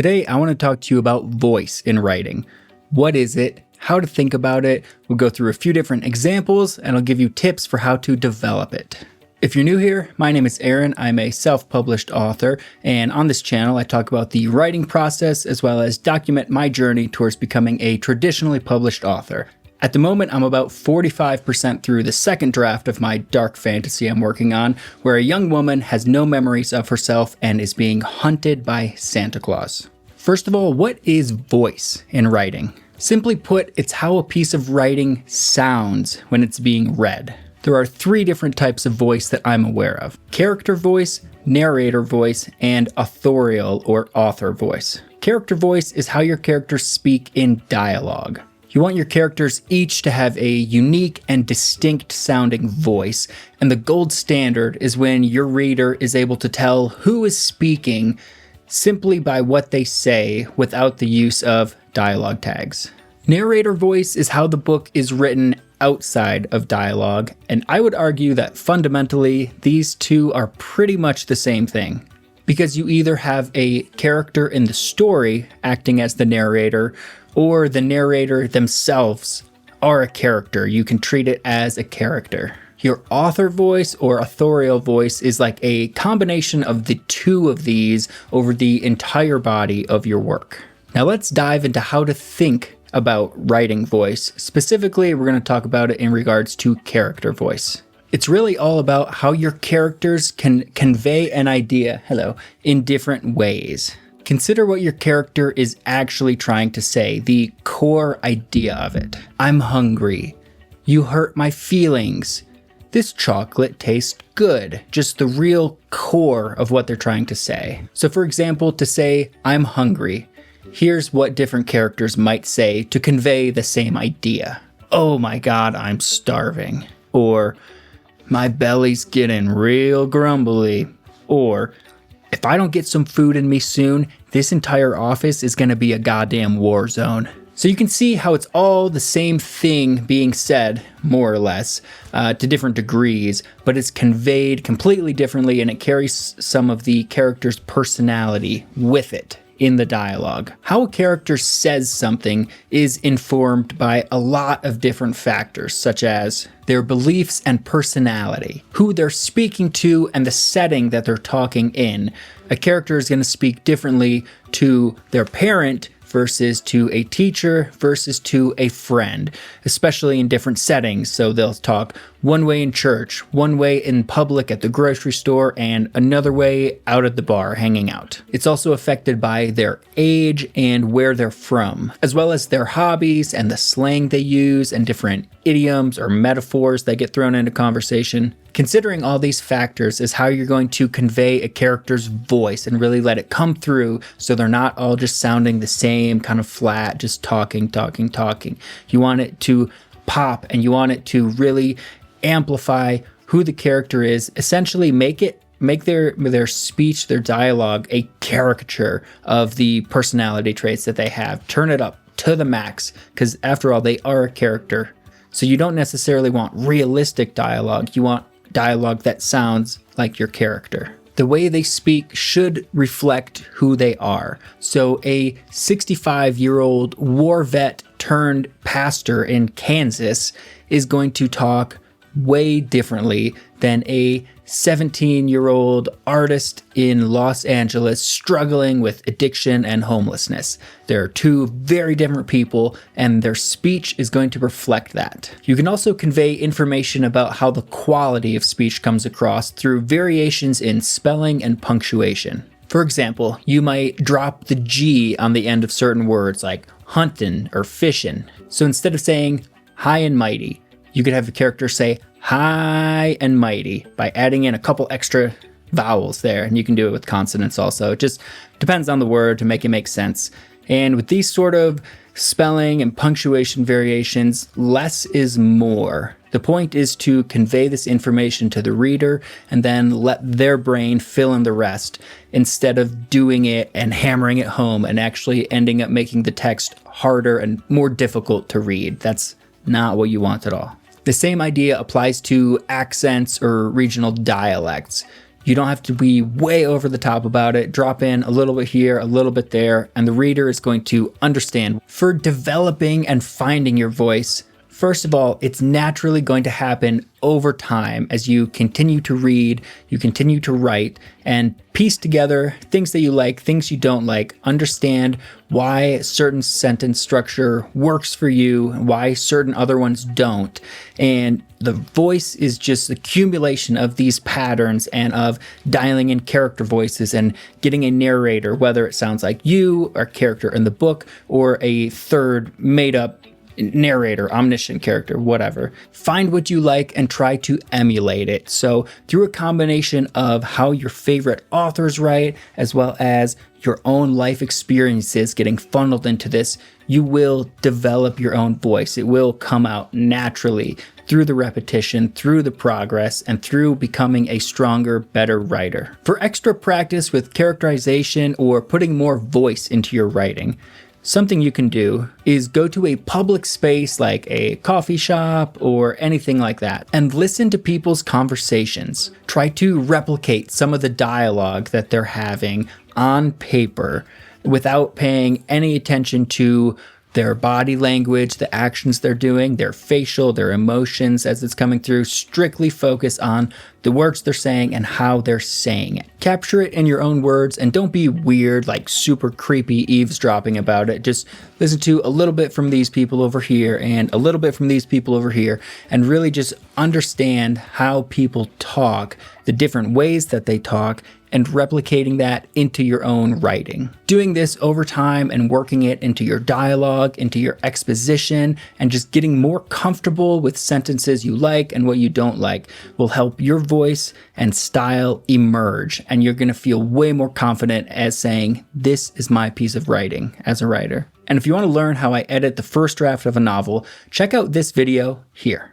Today, I want to talk to you about voice in writing. What is it? How to think about it? We'll go through a few different examples, and I'll give you tips for how to develop it. If you're new here, my name is Aaron. I'm a self-published author, and on this channel, I talk about the writing process as well as document my journey towards becoming a traditionally published author. At the moment, I'm about 45% through the second draft of my dark fantasy I'm working on, where a young woman has no memories of herself and is being hunted by Santa Claus. First of all, what is voice in writing? Simply put, it's how a piece of writing sounds when it's being read. There are three different types of voice that I'm aware of: character voice, narrator voice, and authorial or author voice. Character voice is how your characters speak in dialogue. You want your characters each to have a unique and distinct sounding voice, and the gold standard is when your reader is able to tell who is speaking simply by what they say without the use of dialogue tags. Narrator voice is how the book is written outside of dialogue, and I would argue that fundamentally these two are pretty much the same thing. Because you either have a character in the story acting as the narrator, or the narrator themselves are a character. You can treat it as a character. Your author voice or authorial voice is like a combination of the two of these over the entire body of your work. Now let's dive into how to think about writing voice. Specifically, we're going to talk about it in regards to character voice. It's really all about how your characters can convey an idea, in different ways. Consider what your character is actually trying to say, the core idea of it. I'm hungry. You hurt my feelings. This chocolate tastes good. Just the real core of what they're trying to say. So for example, to say, I'm hungry, here's what different characters might say to convey the same idea. Oh my God, I'm starving. Or, my belly's getting real grumbly. Or, if I don't get some food in me soon, this entire office is gonna be a goddamn war zone. So you can see how it's all the same thing being said, more or less, to different degrees, but it's conveyed completely differently and it carries some of the character's personality with it in the dialogue. How a character says something is informed by a lot of different factors, such as their beliefs and personality, who they're speaking to, and the setting that they're talking in. A character is going to speak differently to their parent versus to a teacher versus to a friend, especially in different settings. So they'll talk one way in church, one way in public at the grocery store, and another way out at the bar hanging out. It's also affected by their age and where they're from, as well as their hobbies and the slang they use and different idioms or metaphors that get thrown into conversation. Considering all these factors is how you're going to convey a character's voice and really let it come through so they're not all just sounding the same, kind of flat, just talking. You want it to pop and you want it to really amplify who the character is, essentially make their speech, their dialogue, a caricature of the personality traits that they have. Turn it up to the max, because after all, they are a character. So you don't necessarily want realistic dialogue. You want dialogue that sounds like your character. The way they speak should reflect who they are. So a 65-year-old war vet turned pastor in Kansas is going to talk way differently than a 17-year-old artist in Los Angeles struggling with addiction and homelessness. They're two very different people, and their speech is going to reflect that. You can also convey information about how the quality of speech comes across through variations in spelling and punctuation. For example, you might drop the G on the end of certain words like huntin' or fishin'. So instead of saying high and mighty, you could have a character say high and mighty by adding in a couple extra vowels there, and you can do it with consonants also. It just depends on the word to make it make sense. And with these sort of spelling and punctuation variations, less is more. The point is to convey this information to the reader and then let their brain fill in the rest instead of doing it and hammering it home and actually ending up making the text harder and more difficult to read. That's not what you want at all. The same idea applies to accents or regional dialects. You don't have to be way over the top about it. Drop in a little bit here, a little bit there, and the reader is going to understand. For developing and finding your voice, first of all, it's naturally going to happen over time as you continue to read, you continue to write, and piece together things that you like, things you don't like, understand why certain sentence structure works for you, why certain other ones don't. And the voice is just the accumulation of these patterns and of dialing in character voices and getting a narrator, whether it sounds like you, or a character in the book, or a third made up narrator, omniscient character, whatever. Find what you like and try to emulate it. So through a combination of how your favorite authors write, as well as your own life experiences getting funneled into this, you will develop your own voice. It will come out naturally through the repetition, through the progress, and through becoming a stronger, better writer. For extra practice with characterization or putting more voice into your writing, something you can do is go to a public space like a coffee shop or anything like that and listen to people's conversations. Try to replicate some of the dialogue that they're having on paper without paying any attention to their body language, the actions they're doing, their facial, their emotions as it's coming through. Strictly focus on the words they're saying and how they're saying it. Capture it in your own words and don't be weird, like super creepy eavesdropping about it. Just listen to a little bit from these people over here and a little bit from these people over here, and really just understand how people talk, the different ways that they talk, and replicating that into your own writing. Doing this over time and working it into your dialogue, into your exposition, and just getting more comfortable with sentences you like and what you don't like will help your voice and style emerge. And you're gonna feel way more confident as saying, this is my piece of writing as a writer. And if you wanna learn how I edit the first draft of a novel, check out this video here.